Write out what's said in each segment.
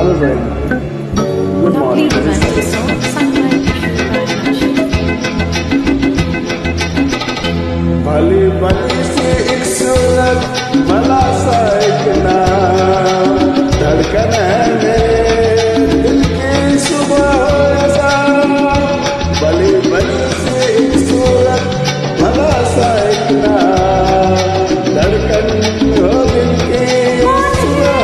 Hello friend, good morning. भली भली सी एक सूरत भला सा एक नाम, धड़कन है मेरे दिल की सुबह ऐसा। भली भली सी एक सूरत भला सा एक नाम, धड़कन हो दिल की सुबह।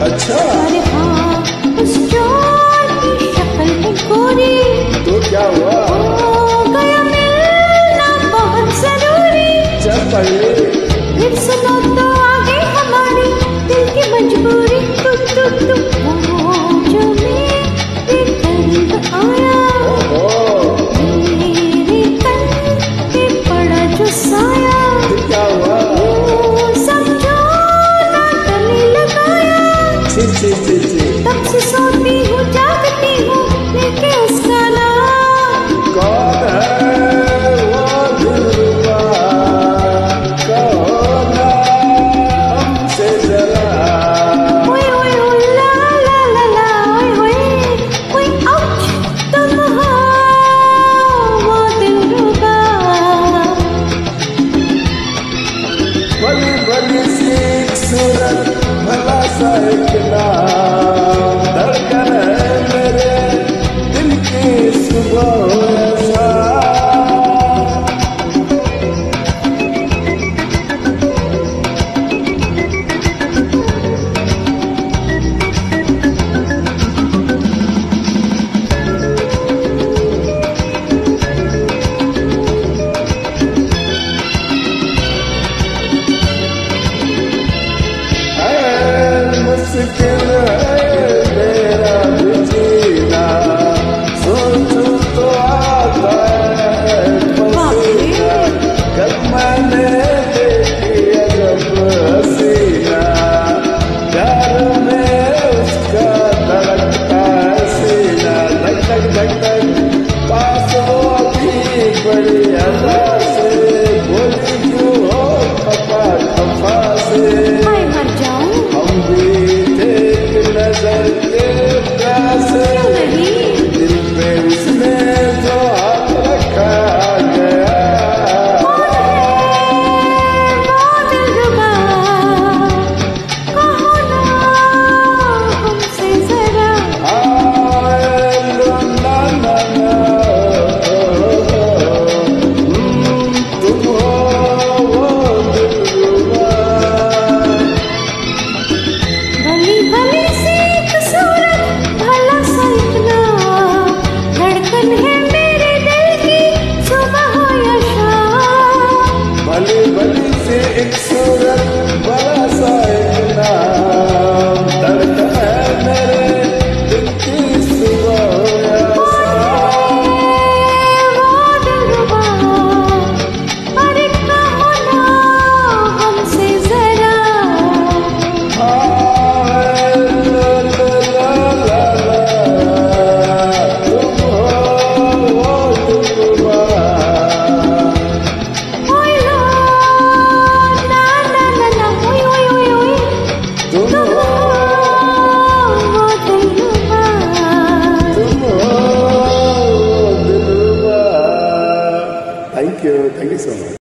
अच्छा, अरे हाँ, उस चोर की शक्ल में गोरी, तो क्या हुआ? हो गया मिलना बहुत जरूरी। चल पहले फिर सुनो तो आगे हमारी दिल की मजबूरी। जो मेरे दर्द आया, मेरे तन पे पड़ा जो साया, तो क्या हुआ? तब से सोती हूँ जागती हूँ लेके उसका नाम। कौन है वो दिलरुबा, कहो ना हमसे जरा। ओए ओए ओए ला ला ला ला, ओए ओए ओए आउच, तुम हो वो दिलरुबा। भली भली सी एक सूरत भला सा एक नाम, धड़कन है मेरे दिल की सुबह ऐसा। मुश्किल है मेरा भी जीना, सोचूं तो आता है पसीना। कल मैंने देखी अजब हसीना, प्यार में उसका धड़कता है सीना। धक धक धक धक, पास हो अभी बड़ी अदा।